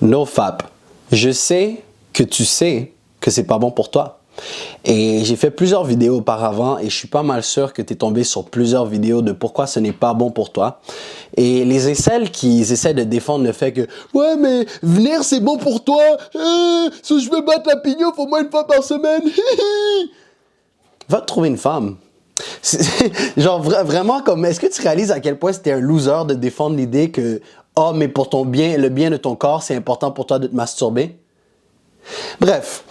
NoFap, je sais que tu sais que c'est pas bon pour toi. Et j'ai fait plusieurs vidéos auparavant et je suis pas mal sûr que tu es tombé sur plusieurs vidéos de pourquoi ce n'est pas bon pour toi. Et les incels qui essaient de défendre le fait que « Ouais, mais venir c'est bon pour toi, si je veux battre la pignouf au moins une fois par semaine, va te trouver une femme. » Genre vraiment comme, est-ce que tu réalises à quel point c'était un loser de défendre l'idée que « Oh, mais pour ton bien, le bien de ton corps, c'est important pour toi de te masturber? » Bref.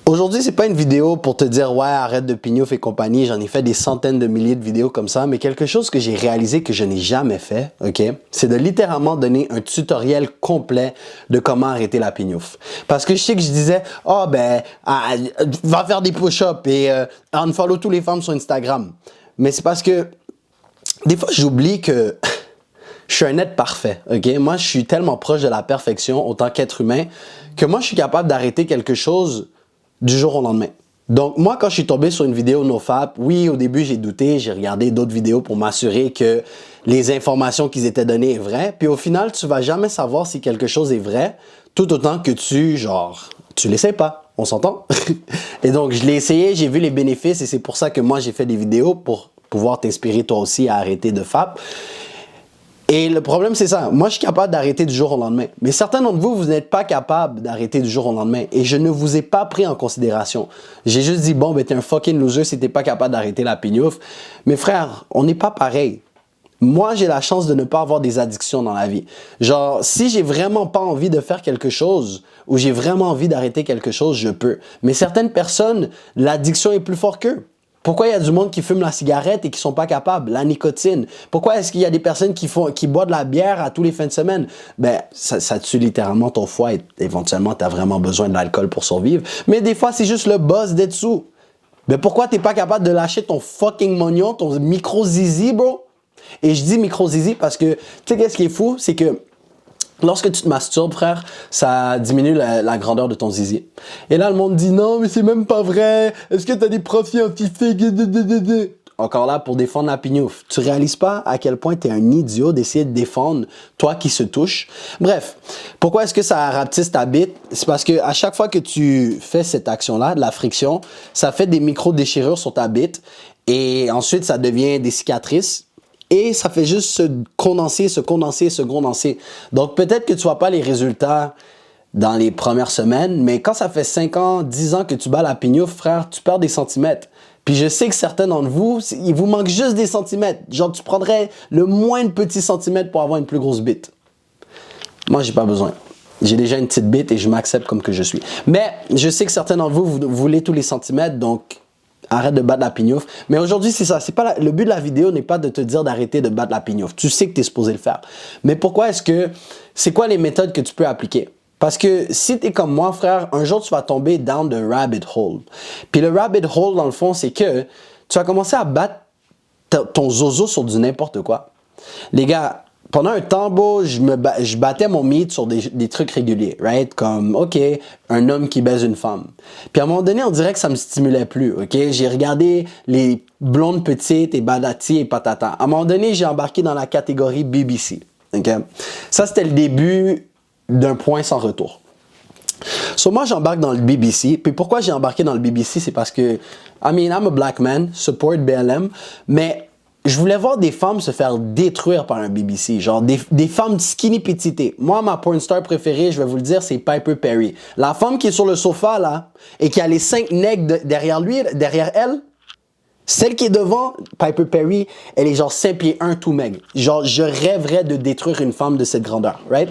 Aujourd'hui, c'est pas une vidéo pour te dire « Ouais, arrête de pignouf et compagnie ». J'en ai fait des centaines de milliers de vidéos comme ça. Mais quelque chose que j'ai réalisé que je n'ai jamais fait, ok, c'est de littéralement donner un tutoriel complet de comment arrêter la pignouf. Parce que je sais que je disais « Oh, va faire des push-ups et unfollow tous les femmes sur Instagram ». Mais c'est parce que des fois, j'oublie que je suis un être parfait, ok? Moi, je suis tellement proche de la perfection en tant qu'être humain que moi, je suis capable d'arrêter quelque chose du jour au lendemain. Donc, moi, quand je suis tombé sur une vidéo NoFap, oui, au début, j'ai douté, j'ai regardé d'autres vidéos pour m'assurer que les informations qui étaient données sont vraies. Puis au final, tu vas jamais savoir si quelque chose est vrai, tout autant que tu l'essaies pas. On s'entend? Et donc, je l'ai essayé, j'ai vu les bénéfices et c'est pour ça que moi, j'ai fait des vidéos pour pouvoir t'inspirer toi aussi à arrêter de FAP. Et le problème, c'est ça. Moi, je suis capable d'arrêter du jour au lendemain. Mais certains d'entre vous, vous n'êtes pas capable d'arrêter du jour au lendemain. Et je ne vous ai pas pris en considération. J'ai juste dit, bon, ben, t'es un fucking loser si t'es pas capable d'arrêter la pignouf. Mais frère, on n'est pas pareil. Moi, j'ai la chance de ne pas avoir des addictions dans la vie. Genre, si j'ai vraiment pas envie de faire quelque chose ou j'ai vraiment envie d'arrêter quelque chose, je peux. Mais certaines personnes, l'addiction est plus forte qu'eux. Pourquoi il y a du monde qui fume la cigarette et qui sont pas capables? La nicotine. Pourquoi est-ce qu'il y a des personnes qui boivent de la bière à tous les fins de semaine? Ben, ça tue littéralement ton foie et éventuellement, tu as vraiment besoin de l'alcool pour survivre. Mais des fois, c'est juste le buzz d'être sous. Ben, pourquoi t'es pas capable de lâcher ton fucking mognon, ton micro-zizi, bro? Et je dis micro-zizi parce que, tu sais, qu'est-ce qui est fou? C'est que lorsque tu te masturbes, frère, ça diminue la grandeur de ton zizi. Et là, le monde dit « Non, mais c'est même pas vrai. Est-ce que tu as des preuves scientifiques? » Encore là, pour défendre la pignouf. Tu réalises pas à quel point tu es un idiot d'essayer de défendre toi qui se touche. Bref, pourquoi est-ce que ça rapetisse ta bite? C'est parce que à chaque fois que tu fais cette action-là, de la friction, ça fait des micro-déchirures sur ta bite. Et ensuite, ça devient des cicatrices. Et ça fait juste se condenser. Donc, peut-être que tu ne vois pas les résultats dans les premières semaines, mais quand ça fait 5 ans, 10 ans que tu bats la pignouf, frère, tu perds des centimètres. Puis je sais que certains d'entre vous, il vous manque juste des centimètres. Genre, tu prendrais le moins de petits centimètres pour avoir une plus grosse bite. Moi, j'ai pas besoin. J'ai déjà une petite bite et je m'accepte comme que je suis. Mais je sais que certains d'entre vous, vous voulez tous les centimètres, donc arrête de battre la pignouf. Mais aujourd'hui, c'est ça. Le but de la vidéo n'est pas de te dire d'arrêter de battre la pignouf. Tu sais que tu es supposé le faire. Mais pourquoi c'est quoi les méthodes que tu peux appliquer? Parce que si tu es comme moi, frère, un jour, tu vas tomber down the rabbit hole. Puis le rabbit hole, dans le fond, c'est que tu vas commencer à battre ton zozo sur du n'importe quoi. Les gars, pendant un temps, je battais mon meat sur des trucs réguliers, right? Comme, OK, un homme qui baise une femme. Puis à un moment donné, on dirait que ça me stimulait plus, OK? J'ai regardé les blondes petites et badati et patata. À un moment donné, j'ai embarqué dans la catégorie BBC, OK? Ça, c'était le début d'un point sans retour. So, moi, j'embarque dans le BBC. Puis pourquoi j'ai embarqué dans le BBC? C'est parce que, I'm a black man, support BLM, mais je voulais voir des femmes se faire détruire par un BBC, genre des femmes skinny petitées. Moi, ma porn star préférée, je vais vous le dire, c'est Piper Perry. La femme qui est sur le sofa, là, et qui a les 5 nègres derrière elle, celle qui est devant, Piper Perry, elle est genre 5 pieds 1 tout maigre. Genre, je rêverais de détruire une femme de cette grandeur, right?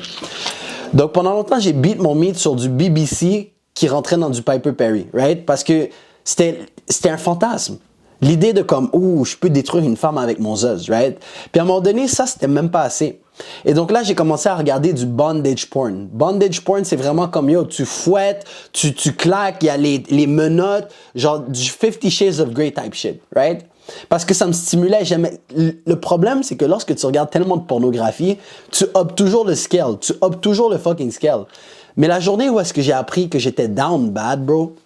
Donc, pendant longtemps, j'ai beat mon meat sur du BBC qui rentrait dans du Piper Perry, right? Parce que c'était un fantasme. L'idée de comme, je peux détruire une femme avec mon zuz, right? Puis à un moment donné, ça, c'était même pas assez. Et donc là, j'ai commencé à regarder du bondage porn. Bondage porn, c'est vraiment comme, tu fouettes, tu claques, il y a les menottes, genre du 50 Shades of Grey type shit, right? Parce que ça me stimulait. Le problème, c'est que lorsque tu regardes tellement de pornographie, tu optes toujours le scale. Tu optes toujours le fucking scale. Mais la journée où est-ce que j'ai appris que j'étais down bad, bro,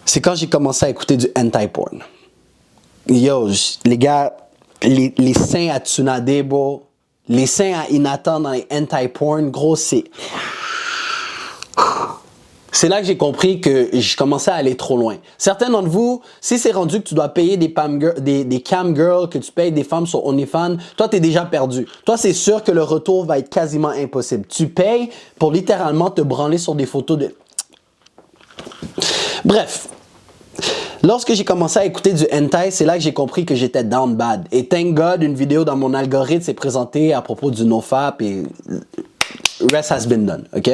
c'est quand j'ai commencé à écouter du hentai porn. Yo, les gars, les seins à Tsunade, bro, Les seins à Hinata dans les hentai porn, gros, c'est là que j'ai compris que je commençais à aller trop loin. Certains d'entre vous, si c'est rendu que tu dois payer des cam girls, que tu payes des femmes sur OnlyFans, toi, t'es déjà perdu. Toi, c'est sûr que le retour va être quasiment impossible. Tu payes pour littéralement te branler sur des photos de... Bref. Lorsque j'ai commencé à écouter du hentai, c'est là que j'ai compris que j'étais down bad. Et thank God, une vidéo dans mon algorithme s'est présentée à propos du nofap et rest has been done, ok?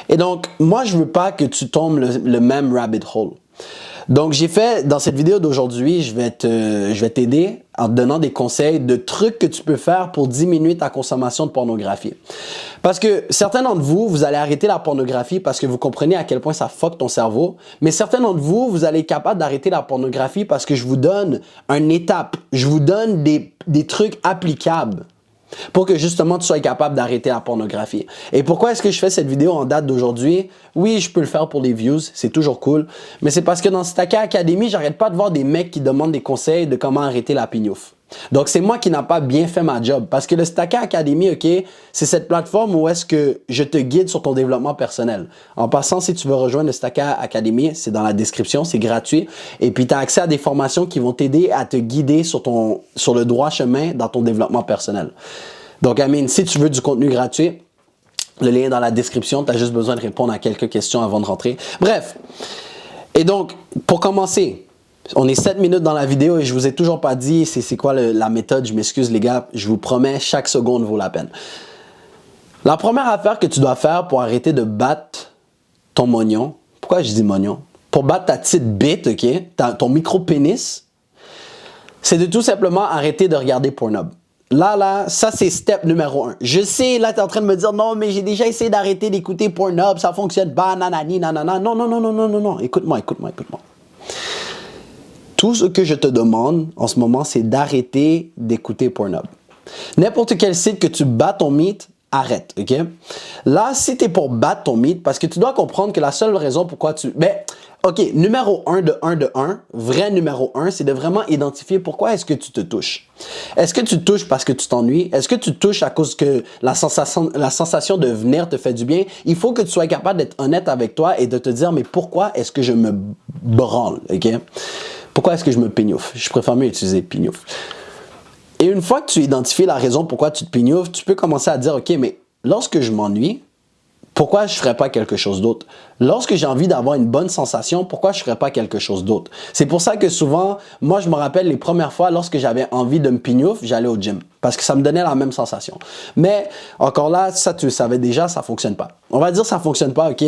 Et donc, moi, je veux pas que tu tombes le même rabbit hole. Donc, j'ai fait, dans cette vidéo d'aujourd'hui, je vais t'aider en te donnant des conseils de trucs que tu peux faire pour diminuer ta consommation de pornographie. Parce que certains d'entre vous, vous allez arrêter la pornographie parce que vous comprenez à quel point ça fuck ton cerveau. Mais certains d'entre vous, vous allez être capable d'arrêter la pornographie parce que je vous donne une étape. Je vous donne des trucs applicables pour que justement tu sois capable d'arrêter la pornographie. Et pourquoi est-ce que je fais cette vidéo en date d'aujourd'hui? Oui, je peux le faire pour les views, c'est toujours cool, mais c'est parce que dans Stacka Academy, j'arrête pas de voir des mecs qui demandent des conseils de comment arrêter la pignouf. Donc, c'est moi qui n'a pas bien fait ma job. Parce que le Stacka Academy, OK, c'est cette plateforme où est-ce que je te guide sur ton développement personnel. En passant, si tu veux rejoindre le Stacka Academy, c'est dans la description, c'est gratuit. Et puis, tu as accès à des formations qui vont t'aider à te guider sur le droit chemin dans ton développement personnel. Donc, Amine, si tu veux du contenu gratuit, le lien est dans la description. Tu as juste besoin de répondre à quelques questions avant de rentrer. Bref. Et donc, pour commencer, on est 7 minutes dans la vidéo et je vous ai toujours pas dit c'est quoi la méthode. Je m'excuse les gars, je vous promets, chaque seconde vaut la peine. La première affaire que tu dois faire pour arrêter de battre ton mognon, pourquoi je dis mognon? Pour battre ta petite bite, ok, ton micro-pénis, c'est de tout simplement arrêter de regarder Pornhub. Là, ça c'est step numéro 1. Je sais, là tu es en train de me dire non, mais j'ai déjà essayé d'arrêter d'écouter Pornhub, ça fonctionne pas, nanani, nanana. Non, écoute-moi. Tout ce que je te demande en ce moment, c'est d'arrêter d'écouter Pornhub. N'importe quel site que tu bats ton mythe, arrête, ok? Là, si tu es pour battre ton mythe, parce que tu dois comprendre que la seule raison pourquoi tu... OK, numéro 1 de 1, vrai numéro 1, c'est de vraiment identifier pourquoi est-ce que tu te touches. Est-ce que tu te touches parce que tu t'ennuies? Est-ce que tu te touches à cause que la sensation de venir te fait du bien? Il faut que tu sois capable d'être honnête avec toi et de te dire, mais pourquoi est-ce que je me branle, OK? Pourquoi est-ce que je me pignouffe? Je préfère mieux utiliser pignouffe. Et une fois que tu identifies la raison pourquoi tu te pignoufes, tu peux commencer à dire, OK, mais lorsque je m'ennuie, pourquoi je ne ferais pas quelque chose d'autre? Lorsque j'ai envie d'avoir une bonne sensation, pourquoi je ne ferais pas quelque chose d'autre? C'est pour ça que souvent, moi, je me rappelle les premières fois, lorsque j'avais envie de me pignouf, j'allais au gym. Parce que ça me donnait la même sensation. Mais encore là, ça, tu le savais déjà, ça ne fonctionne pas. On va dire que ça ne fonctionne pas, OK?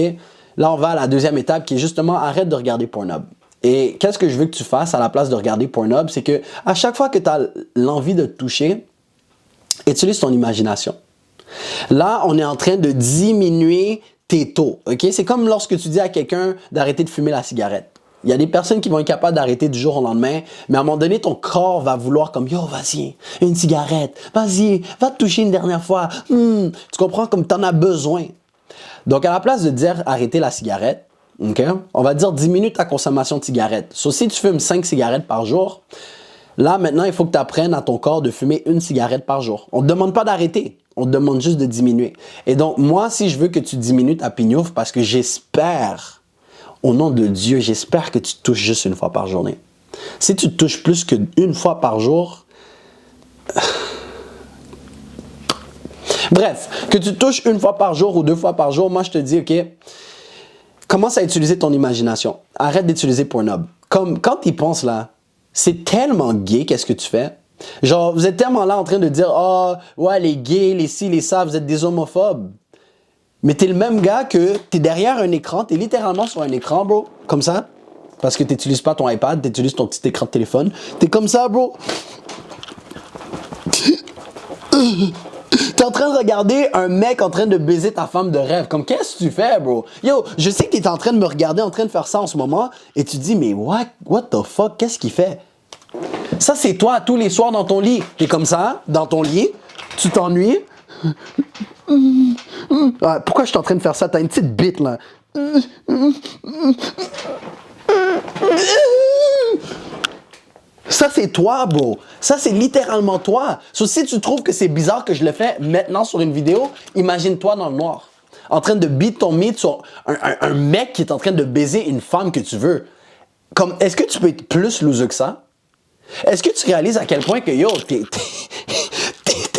Là, on va à la deuxième étape qui est justement, arrête de regarder Pornhub. Et qu'est-ce que je veux que tu fasses à la place de regarder Pornhub? C'est que à chaque fois que tu as l'envie de te toucher, utilise ton imagination. Là, on est en train de diminuer tes taux, ok? C'est comme lorsque tu dis à quelqu'un d'arrêter de fumer la cigarette. Il y a des personnes qui vont être capables d'arrêter du jour au lendemain, mais à un moment donné, ton corps va vouloir comme « Yo, vas-y, une cigarette, vas-y, va te toucher une dernière fois. Tu comprends? Comme tu en as besoin. » Donc, à la place de dire « arrêter la cigarette », okay, on va dire « diminue ta consommation de cigarettes ». So, si tu fumes 5 cigarettes par jour, là, maintenant, il faut que tu apprennes à ton corps de fumer une cigarette par jour. On ne te demande pas d'arrêter. On te demande juste de diminuer. Et donc, moi, si je veux que tu diminues ta pignouf, parce que j'espère, au nom de Dieu, j'espère que tu te touches juste une fois par journée. Si tu te touches plus qu'une fois par jour... Bref, que tu te touches une fois par jour ou 2 fois par jour, moi, je te dis, OK, commence à utiliser ton imagination. Arrête d'utiliser Pornhub. Comme quand tu y penses, là, c'est tellement gay, qu'est-ce que tu fais? Genre, vous êtes tellement là en train de dire « Ah, oh, ouais, les gays, les ci, les ça, vous êtes des homophobes. » Mais t'es le même gars que t'es derrière un écran, t'es littéralement sur un écran, bro, comme ça. Parce que t'utilises pas ton iPad, t'utilises ton petit écran de téléphone. T'es comme ça, bro. T'es en train de regarder un mec en train de baiser ta femme de rêve. Comme, qu'est-ce que tu fais, bro? Yo, je sais que t'es en train de me regarder, en train de faire ça en ce moment, et tu te dis, mais what the fuck, qu'est-ce qu'il fait? Ça, c'est toi tous les soirs dans ton lit. T'es comme ça, dans ton lit, tu t'ennuies. Pourquoi je suis en train de faire ça? T'as une petite bite, là. Ça, c'est toi, bro. Ça, c'est littéralement toi. So, si tu trouves que c'est bizarre que je le fais maintenant sur une vidéo, imagine-toi dans le noir. En train de beat ton meat sur un mec qui est en train de baiser une femme que tu veux. Comme, est-ce que tu peux être plus loser que ça? Est-ce que tu réalises à quel point que, yo, t'es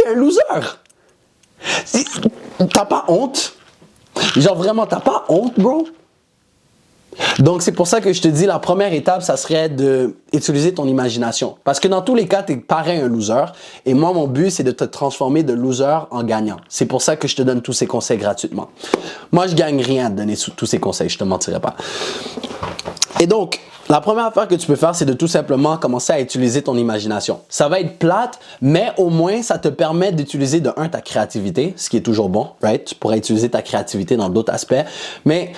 un loser? T'as pas honte? Genre vraiment, t'as pas honte, bro? Donc, c'est pour ça que je te dis, la première étape, ça serait d'utiliser ton imagination. Parce que dans tous les cas, tu es pareil un loser. Et moi, mon but, c'est de te transformer de loser en gagnant. C'est pour ça que je te donne tous ces conseils gratuitement. Moi, je gagne rien à te donner tous ces conseils, je te mentirai pas. Et donc, la première affaire que tu peux faire, c'est de tout simplement commencer à utiliser ton imagination. Ça va être plate, mais au moins, ça te permet d'utiliser de un, ta créativité, ce qui est toujours bon, right? Tu pourrais utiliser ta créativité dans d'autres aspects, mais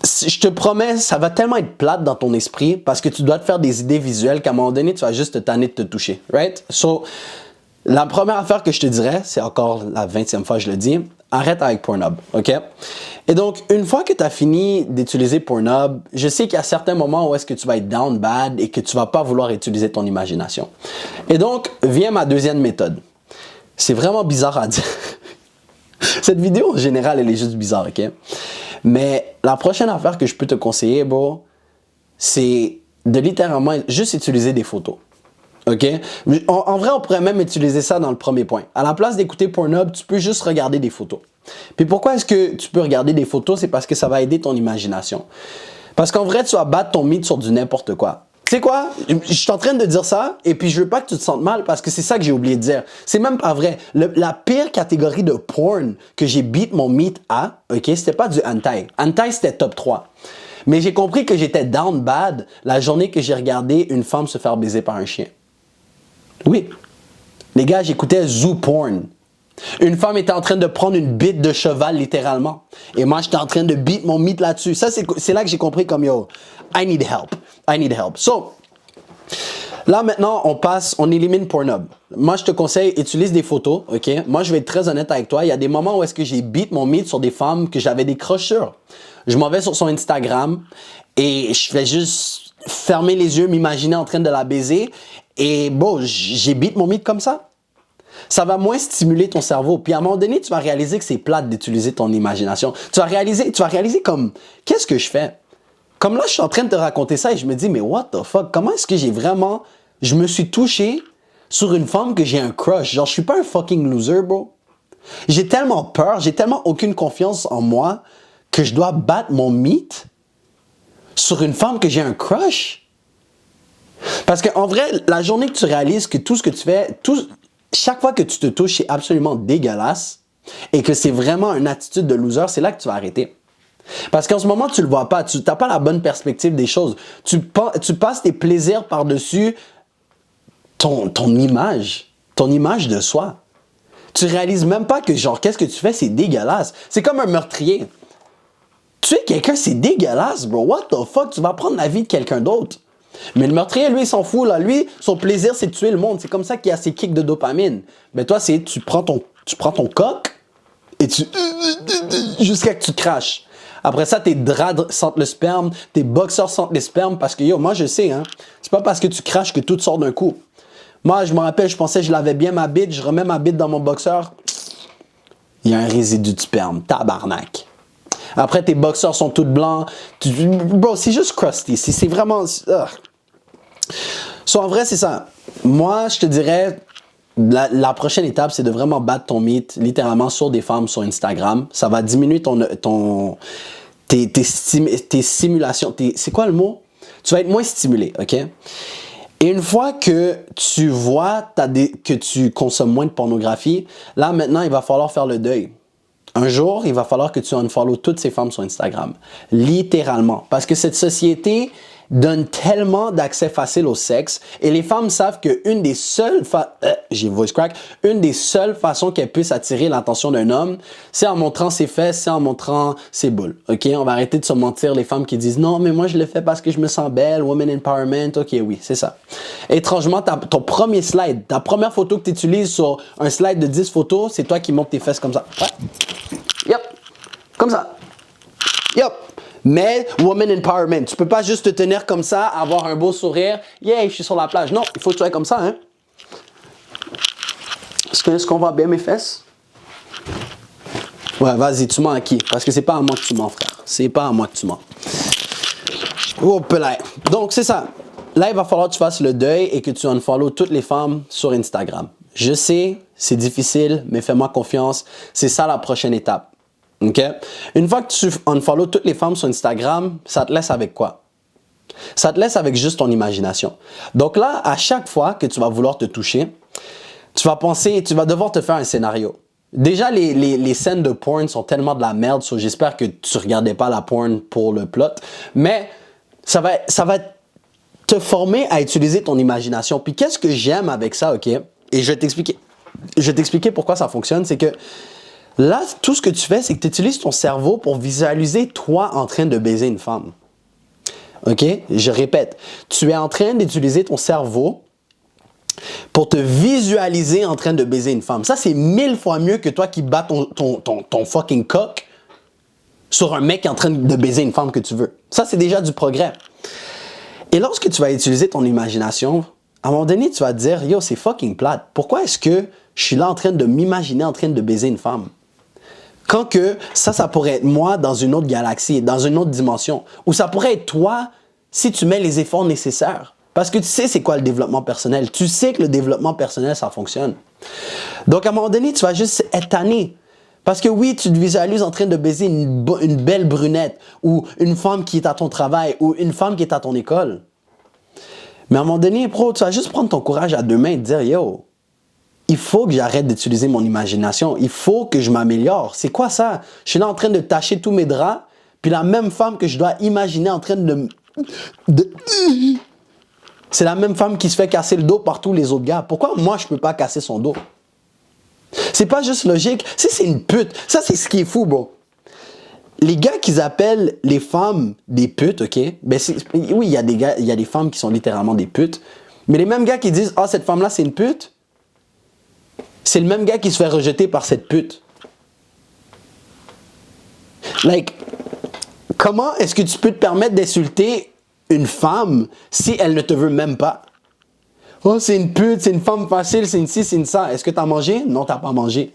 je te promets, ça va tellement être plate dans ton esprit parce que tu dois te faire des idées visuelles qu'à un moment donné, tu vas juste te tanner de te toucher, right? So, la première affaire que je te dirais, c'est encore la 20e fois que je le dis, arrête avec Pornhub, ok? Et donc, une fois que tu as fini d'utiliser Pornhub, je sais qu'il y a certains moments où est-ce que tu vas être down bad et que tu vas pas vouloir utiliser ton imagination. Et donc, vient ma deuxième méthode. C'est vraiment bizarre à dire. Cette vidéo, en général, elle est juste bizarre, ok? Mais la prochaine affaire que je peux te conseiller, bro, c'est de littéralement juste utiliser des photos. OK? En vrai, on pourrait même utiliser ça dans le premier point. À la place d'écouter Pornhub, tu peux juste regarder des photos. Puis pourquoi est-ce que tu peux regarder des photos? C'est parce que ça va aider ton imagination. Parce qu'en vrai, tu vas battre ton mythe sur du n'importe quoi. Tu sais quoi? Je suis en train de dire ça et puis je veux pas que tu te sentes mal parce que c'est ça que j'ai oublié de dire. C'est même pas vrai. La pire catégorie de porn que j'ai beat mon meat à, ok, c'était pas du hentai. Hentai, c'était top 3. Mais j'ai compris que j'étais down bad la journée que j'ai regardé une femme se faire baiser par un chien. Oui. Les gars, j'écoutais zoo porn. Une femme était en train de prendre une bite de cheval, littéralement. Et moi, j'étais en train de beat mon meat là-dessus. Ça, c'est là que j'ai compris comme, yo, I need help. I need help. So, là, maintenant, on élimine Pornhub. Moi, je te conseille, utilise des photos, OK? Moi, je vais être très honnête avec toi. Il y a des moments où est-ce que j'ai beat mon meat sur des femmes que j'avais des crushs sur. Je m'en vais sur son Instagram et je fais juste fermer les yeux, m'imaginer en train de la baiser. Et bon, j'ai beat mon meat comme ça. Ça va moins stimuler ton cerveau. Puis à un moment donné, tu vas réaliser que c'est plate d'utiliser ton imagination. Tu vas réaliser comme, qu'est-ce que je fais? Comme là, je suis en train de te raconter ça et je me dis, mais what the fuck? Comment est-ce que je me suis touché sur une femme que j'ai un crush? Genre, je suis pas un fucking loser, bro. J'ai tellement peur, j'ai tellement aucune confiance en moi que je dois battre mon mythe sur une femme que j'ai un crush. Parce qu'en vrai, la journée que tu réalises que tout ce que tu fais, chaque fois que tu te touches, c'est absolument dégueulasse et que c'est vraiment une attitude de loser, c'est là que tu vas arrêter. Parce qu'en ce moment, tu le vois pas, tu n'as pas la bonne perspective des choses. Tu passes tes plaisirs par-dessus ton image de soi. Tu réalises même pas que genre, qu'est-ce que tu fais, c'est dégueulasse. C'est comme un meurtrier. Tuer quelqu'un, c'est dégueulasse, bro. What the fuck, tu vas prendre la vie de quelqu'un d'autre. Mais le meurtrier, lui, il s'en fout, là. Lui, son plaisir, c'est de tuer le monde. C'est comme ça qu'il y a ses kicks de dopamine. Mais toi, tu prends ton coq et jusqu'à que tu craches. Après ça, tes draps sentent le sperme, tes boxeurs sentent le sperme parce que, yo, moi, je sais, hein. C'est pas parce que tu craches que tout sort d'un coup. Moi, je me rappelle, je pensais que je lavais bien ma bite, je remets ma bite dans mon boxeur. Il y a un résidu de sperme. Tabarnak. Après, tes boxeurs sont tous blancs. Bro, c'est juste crusty. C'est vraiment... So, en vrai, c'est ça. Moi, je te dirais, la prochaine étape, c'est de vraiment battre ton mythe, littéralement, sur des femmes sur Instagram. Ça va diminuer tes stimulations. C'est quoi le mot? Tu vas être moins stimulé, OK? Et une fois que tu vois que tu consommes moins de pornographie, là, maintenant, il va falloir faire le deuil. Un jour, il va falloir que tu unfollow toutes ces femmes sur Instagram. Littéralement. Parce que cette société donne tellement d'accès facile au sexe et les femmes savent qu'une des seules une des seules façons qu'elles puissent attirer l'attention d'un homme, c'est en montrant ses fesses, c'est en montrant ses boules. OK? On va arrêter de se mentir, les femmes qui disent non, mais moi je le fais parce que je me sens belle, woman empowerment. OK, oui, c'est ça. Étrangement, ton premier slide, ta première photo que tu utilises sur un slide de 10 photos, c'est toi qui montes tes fesses comme ça. Ouais. Yep. Comme ça. Yep. Mais woman empowerment, tu peux pas juste te tenir comme ça, avoir un beau sourire, yeah, je suis sur la plage. Non, il faut que tu sois comme ça, hein. Est-ce qu'on voit bien mes fesses? Ouais, vas-y, tu mens à qui? Parce que c'est pas à moi que tu mens, frère. C'est pas à moi que tu mens. Oh, là. Donc, c'est ça. Là, il va falloir que tu fasses le deuil et que tu unfollow toutes les femmes sur Instagram. Je sais, c'est difficile, mais fais-moi confiance. C'est ça la prochaine étape. OK? Une fois que tu unfollow toutes les femmes sur Instagram, ça te laisse avec quoi? Ça te laisse avec juste ton imagination. Donc là, à chaque fois que tu vas vouloir te toucher, tu vas penser, tu vas devoir te faire un scénario. Déjà, les scènes de porn sont tellement de la merde, so j'espère que tu regardais pas la porn pour le plot, mais ça va te former à utiliser ton imagination. Puis qu'est-ce que j'aime avec ça, OK? Et je vais t'expliquer pourquoi ça fonctionne, c'est que là, tout ce que tu fais, c'est que tu utilises ton cerveau pour visualiser toi en train de baiser une femme. OK? Je répète, tu es en train d'utiliser ton cerveau pour te visualiser en train de baiser une femme. Ça, c'est 1000 fois mieux que toi qui bats ton fucking coq sur un mec qui est en train de baiser une femme que tu veux. Ça, c'est déjà du progrès. Et lorsque tu vas utiliser ton imagination, à un moment donné, tu vas te dire, yo, c'est fucking plate. Pourquoi est-ce que je suis là en train de m'imaginer en train de baiser une femme? Quand que ça pourrait être moi dans une autre galaxie, dans une autre dimension. Ou ça pourrait être toi si tu mets les efforts nécessaires. Parce que tu sais c'est quoi le développement personnel. Tu sais que le développement personnel, ça fonctionne. Donc, à un moment donné, tu vas juste être tanné. Parce que oui, tu te visualises en train de baiser une belle brunette ou une femme qui est à ton travail ou une femme qui est à ton école. Mais à un moment donné, bro, tu vas juste prendre ton courage à deux mains et te dire, yo, il faut que j'arrête d'utiliser mon imagination. Il faut que je m'améliore. C'est quoi ça? Je suis là en train de tâcher tous mes draps, puis la même femme que je dois imaginer en train de c'est la même femme qui se fait casser le dos par tous les autres gars. Pourquoi moi, je ne peux pas casser son dos? C'est pas juste logique. Si c'est une pute, ça, c'est ce qui est fou, bro. Les gars qui appellent les femmes des putes, OK? Ben oui, il y a des femmes qui sont littéralement des putes. Mais les mêmes gars qui disent, ah, cette femme-là, c'est une pute, c'est le même gars qui se fait rejeter par cette pute. Like, comment est-ce que tu peux te permettre d'insulter une femme si elle ne te veut même pas? Oh, c'est une pute, c'est une femme facile, c'est une ci, c'est une ça. Est-ce que tu as mangé? Non, tu n'as pas mangé.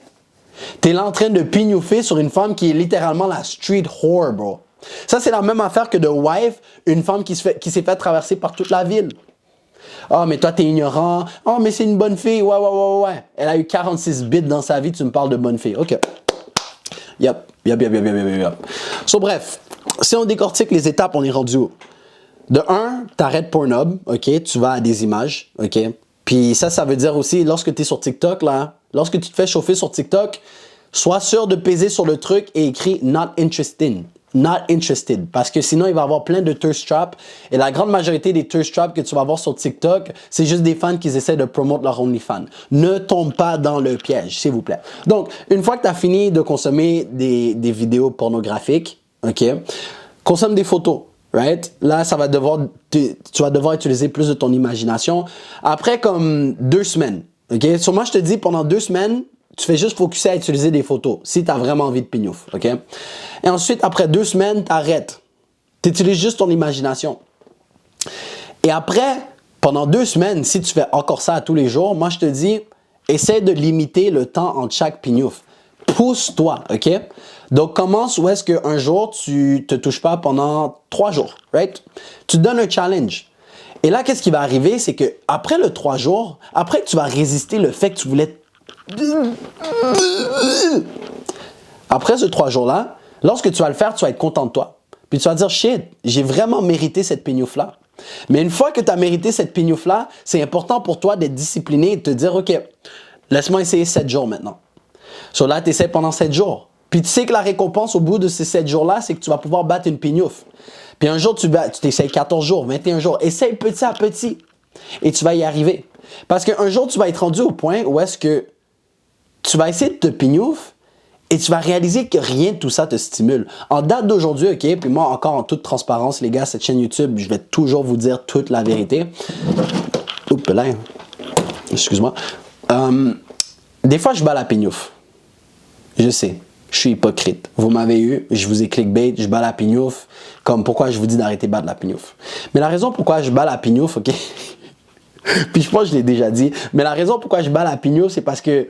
Tu es là en train de pignouffer sur une femme qui est littéralement la street whore, bro. Ça, c'est la même affaire que de wife, une femme qui s'est fait traverser par toute la ville. Ah, oh, mais toi, t'es ignorant. Oh, mais c'est une bonne fille. Ouais. Elle a eu 46 bits dans sa vie, tu me parles de bonne fille. OK. Yep. So, bref, si on décortique les étapes, on est rendu où? De 1, t'arrêtes Pornhub, OK? Tu vas à des images, OK? Puis ça veut dire aussi, lorsque tu es sur TikTok, là, lorsque tu te fais chauffer sur TikTok, sois sûr de peser sur le truc et écris « not interested ». Not interested. Parce que sinon, il va y avoir plein de thirst traps. Et la grande majorité des thirst traps que tu vas voir sur TikTok, c'est juste des fans qui essaient de promouvoir leur OnlyFans. Ne tombe pas dans le piège, s'il vous plaît. Donc, une fois que tu as fini de consommer des vidéos pornographiques, OK? Consomme des photos. Right? Là, tu vas devoir utiliser plus de ton imagination. Après, comme 2 semaines, OK? Sur moi, je te dis, pendant 2 semaines, tu fais juste focuser à utiliser des photos, si tu as vraiment envie de pignouf, OK? Et ensuite, après 2 semaines, tu arrêtes. Tu utilises juste ton imagination. Et après, pendant 2 semaines, si tu fais encore ça tous les jours, moi, je te dis, essaie de limiter le temps entre chaque pignouf. Pousse-toi, OK? Donc, commence où est-ce qu'un jour, tu te touches pas pendant 3 jours, right? Tu te donnes un challenge. Et là, qu'est-ce qui va arriver? C'est que après le 3 jours, après que tu vas résister le fait que tu voulais... Après ce 3 jours-là, lorsque tu vas le faire, tu vas être content de toi. Puis tu vas dire, shit, j'ai vraiment mérité cette pignouf-là. Mais une fois que tu as mérité cette pignouf-là, c'est important pour toi d'être discipliné et de te dire, OK, laisse-moi essayer 7 jours maintenant. So là, tu essaies pendant 7 jours. Puis tu sais que la récompense au bout de ces 7 jours-là, c'est que tu vas pouvoir battre une pignouf. Puis un jour, tu t'essayes 14 jours, 21 jours. Essaye petit à petit. Et tu vas y arriver. Parce qu'un jour, tu vas être rendu au point où est-ce que tu vas essayer de te pignouf et tu vas réaliser que rien de tout ça te stimule. En date d'aujourd'hui, OK, puis moi, encore en toute transparence, les gars, cette chaîne YouTube, je vais toujours vous dire toute la vérité. Oups, là, excuse-moi. Des fois, je bats la pignouf. Je sais. Je suis hypocrite. Vous m'avez eu, je vous ai clickbait, je bats la pignouf. Comme pourquoi je vous dis d'arrêter de battre la pignouf. Mais la raison pourquoi je bats la pignouf, ok? Puis je pense que je l'ai déjà dit. Mais la raison pourquoi je bats la pignouf, c'est parce que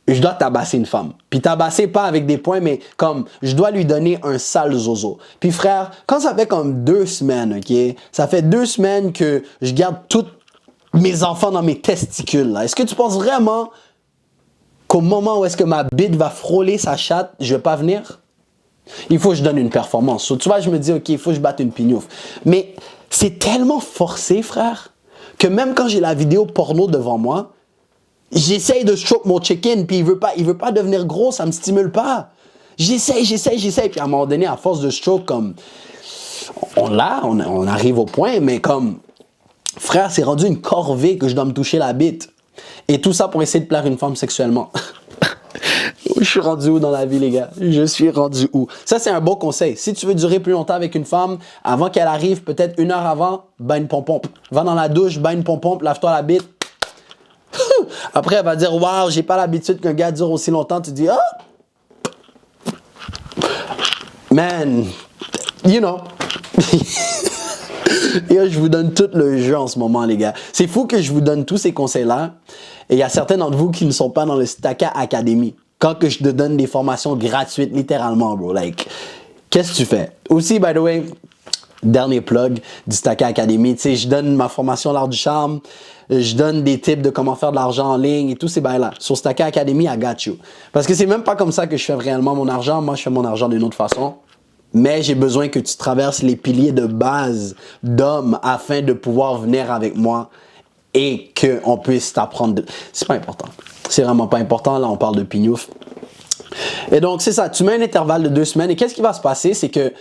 je dois tabasser une femme. Puis tabasser pas avec des poings, mais comme je dois lui donner un sale zozo. Puis frère, quand ça fait comme 2 semaines, ok? Ça fait 2 semaines que je garde tous mes enfants dans mes testicules, là. Est-ce que tu penses vraiment qu'au moment où est-ce que ma bite va frôler sa chatte, je vais pas venir? Il faut que je donne une performance. So, tu vois, je me dis, ok, il faut que je batte une pignouf. Mais c'est tellement forcé, frère, que même quand j'ai la vidéo porno devant moi, j'essaye de stroke mon chicken, puis il veut pas devenir gros, ça me stimule pas. J'essaye, puis à un moment donné, à force de stroke, comme, on arrive au point, mais comme, frère, c'est rendu une corvée que je dois me toucher la bite. Et tout ça pour essayer de plaire une femme sexuellement. Je suis rendu où dans la vie, les gars? Je suis rendu où? Ça, c'est un bon conseil. Si tu veux durer plus longtemps avec une femme, avant qu'elle arrive, peut-être 1 heure avant, bats une pompompe. Va dans la douche, bats une pompompe, lave-toi la bite. Après, elle va dire, waouh, j'ai pas l'habitude qu'un gars dure aussi longtemps. Tu dis, ah! Man, you know. Et je vous donne tout le jeu en ce moment, les gars. C'est fou que je vous donne tous ces conseils-là. Et il y a certains d'entre vous qui ne sont pas dans le Staka Academy. Quand que je te donne des formations gratuites, littéralement, bro. Like, qu'est-ce que tu fais? Aussi, by the way, dernier plug du Staka Academy. Tu sais, je donne ma formation l'art du charme. Je donne des tips de comment faire de l'argent en ligne et tous ces bails-là. Sur Staka Academy, I got you. Parce que c'est même pas comme ça que je fais réellement mon argent. Moi, je fais mon argent d'une autre façon. Mais j'ai besoin que tu traverses les piliers de base d'homme afin de pouvoir venir avec moi et qu'on puisse t'apprendre. C'est pas important. C'est vraiment pas important. Là, on parle de pignouf. Et donc, c'est ça. Tu mets un intervalle de 2 semaines. Et qu'est-ce qui va se passer? C'est que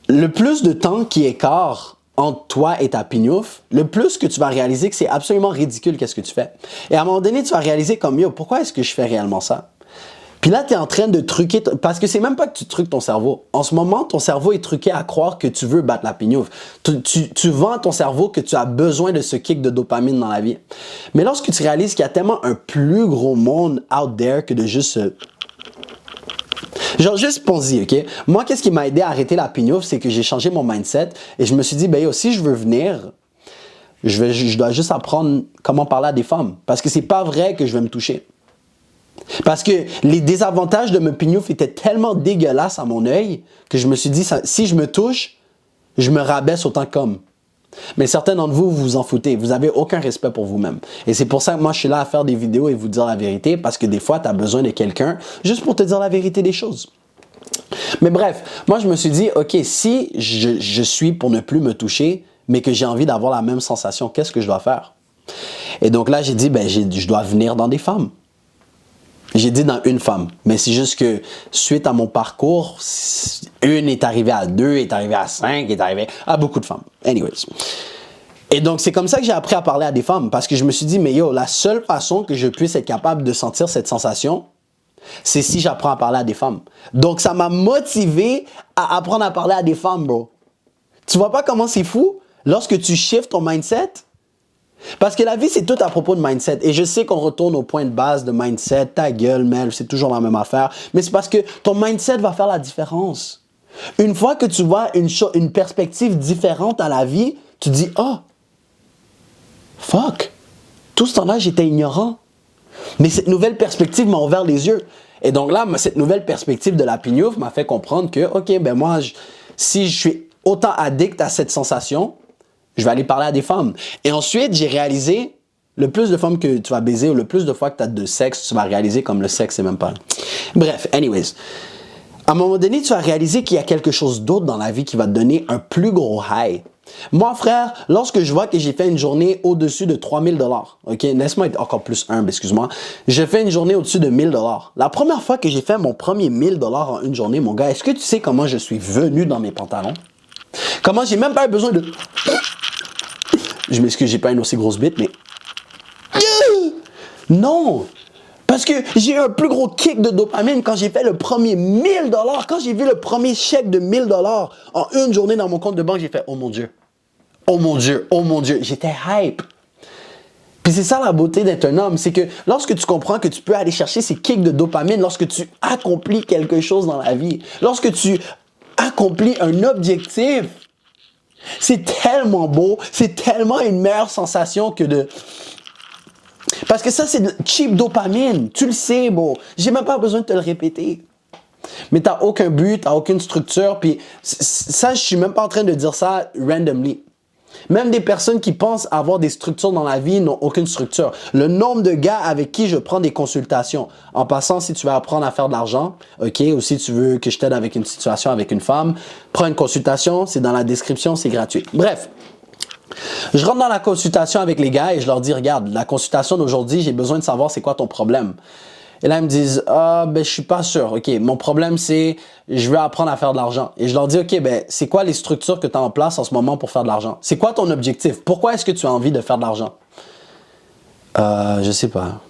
le plus de temps qui écarte entre toi et ta pignouf, le plus que tu vas réaliser que c'est absolument ridicule qu'est-ce que tu fais. Et à un moment donné, tu vas réaliser comme, yo, pourquoi est-ce que je fais réellement ça? Puis là, tu es en train de truquer, parce que c'est même pas que tu truques ton cerveau. En ce moment, ton cerveau est truqué à croire que tu veux battre la pignouf. Tu vends à ton cerveau que tu as besoin de ce kick de dopamine dans la vie. Mais lorsque tu réalises qu'il y a tellement un plus gros monde out there que de juste... Genre, juste pense-y, OK? Moi, qu'est-ce qui m'a aidé à arrêter la pignouf, c'est que j'ai changé mon mindset et je me suis dit, ben yo, si je veux venir, je dois juste apprendre comment parler à des femmes. Parce que c'est pas vrai que je vais me toucher. Parce que les désavantages de me pignouf étaient tellement dégueulasses à mon œil que je me suis dit, si je me touche, je me rabaisse autant qu'homme. Mais certains d'entre vous, vous en foutez. Vous n'avez aucun respect pour vous-même. Et c'est pour ça que moi, je suis là à faire des vidéos et vous dire la vérité parce que des fois, tu as besoin de quelqu'un juste pour te dire la vérité des choses. Mais bref, moi, je me suis dit, OK, si je suis pour ne plus me toucher, mais que j'ai envie d'avoir la même sensation, qu'est-ce que je dois faire? Et donc là, j'ai dit, ben, je dois venir dans des femmes. J'ai dit dans une femme, mais c'est juste que suite à mon parcours, une est arrivée à 2, est arrivée à 5, est arrivée à beaucoup de femmes. Anyways. Et donc, c'est comme ça que j'ai appris à parler à des femmes parce que je me suis dit, mais yo, la seule façon que je puisse être capable de sentir cette sensation, c'est si j'apprends à parler à des femmes. Donc, ça m'a motivé à apprendre à parler à des femmes, bro. Tu vois pas comment c'est fou? Lorsque tu shifts ton mindset, parce que la vie, c'est tout à propos de mindset. Et je sais qu'on retourne au point de base de mindset. Ta gueule, Mel, c'est toujours la même affaire. Mais c'est parce que ton mindset va faire la différence. Une fois que tu vois une perspective différente à la vie, tu dis, oh, fuck, tout ce temps-là, j'étais ignorant. Mais cette nouvelle perspective m'a ouvert les yeux. Et donc là, cette nouvelle perspective de la pignouf m'a fait comprendre que, OK, ben moi, si je suis autant addict à cette sensation, je vais aller parler à des femmes. Et ensuite, j'ai réalisé, le plus de femmes que tu vas baiser ou le plus de fois que tu as de sexe, tu vas réaliser comme le sexe, c'est même pas... Bref, anyways. À un moment donné, tu vas réaliser qu'il y a quelque chose d'autre dans la vie qui va te donner un plus gros high. Moi, frère, lorsque je vois que j'ai fait une journée au-dessus de 3000 $, OK, laisse-moi être encore plus humble, excuse-moi. J'ai fait une journée au-dessus de 1000 $. La première fois que j'ai fait mon premier 1000 $ en une journée, mon gars, est-ce que tu sais comment je suis venu dans mes pantalons? Comment j'ai même pas eu besoin de... Je m'excuse, j'ai pas une aussi grosse bite, mais... Non! Parce que j'ai eu un plus gros kick de dopamine quand j'ai fait le premier 1000 $. Quand j'ai vu le premier chèque de 1000 $ en une journée dans mon compte de banque, j'ai fait « Oh mon Dieu! Oh mon Dieu! Oh mon Dieu! » J'étais hype. Puis c'est ça la beauté d'être un homme, c'est que lorsque tu comprends que tu peux aller chercher ces kicks de dopamine, lorsque tu accomplis quelque chose dans la vie, lorsque tu accomplis un objectif, c'est tellement beau, c'est tellement une meilleure sensation que de... Parce que ça, c'est de cheap dopamine, tu le sais, bro. J'ai même pas besoin de te le répéter. Mais t'as aucun but, t'as aucune structure, puis ça, je suis même pas en train de dire ça randomly. Même des personnes qui pensent avoir des structures dans la vie n'ont aucune structure. Le nombre de gars avec qui je prends des consultations, en passant, si tu veux apprendre à faire de l'argent, ok, ou si tu veux que je t'aide avec une situation avec une femme, prends une consultation, c'est dans la description, c'est gratuit. Bref, je rentre dans la consultation avec les gars et je leur dis, regarde, la consultation d'aujourd'hui, j'ai besoin de savoir c'est quoi ton problème. Et là, ils me disent, je suis pas sûr. OK, mon problème, c'est, je veux apprendre à faire de l'argent. Et je leur dis, OK, c'est quoi les structures que tu as en place en ce moment pour faire de l'argent? C'est quoi ton objectif? Pourquoi est-ce que tu as envie de faire de l'argent? Je sais pas.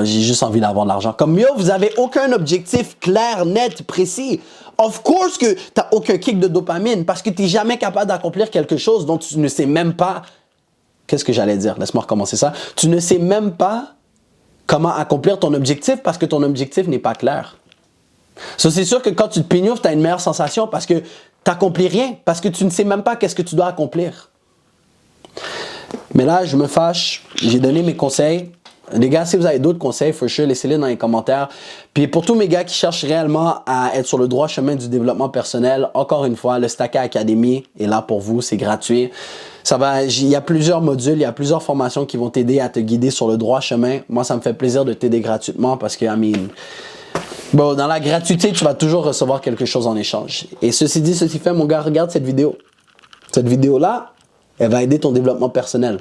J'ai juste envie d'avoir de l'argent. Comme yo, vous avez aucun objectif clair, net, précis. Of course que tu n'as aucun kick de dopamine parce que tu n'es jamais capable d'accomplir quelque chose dont tu ne sais même pas. Qu'est-ce que j'allais dire? Laisse-moi recommencer ça. Tu ne sais même pas comment accomplir ton objectif parce que ton objectif n'est pas clair. So, c'est sûr que quand tu te pignoufles, tu as une meilleure sensation parce que tu n'accomplis rien, parce que tu ne sais même pas qu'est-ce que tu dois accomplir. Mais là, je me fâche, j'ai donné mes conseils. Les gars, si vous avez d'autres conseils, for sure, laissez-les dans les commentaires. Puis pour tous mes gars qui cherchent réellement à être sur le droit chemin du développement personnel, encore une fois, le Stacka Academy est là pour vous, c'est gratuit. Il y a plusieurs modules, il y a plusieurs formations qui vont t'aider à te guider sur le droit chemin. Moi, ça me fait plaisir de t'aider gratuitement parce que, dans la gratuité, tu vas toujours recevoir quelque chose en échange. Et ceci dit, ceci fait, mon gars, regarde cette vidéo. Cette vidéo-là, elle va aider ton développement personnel.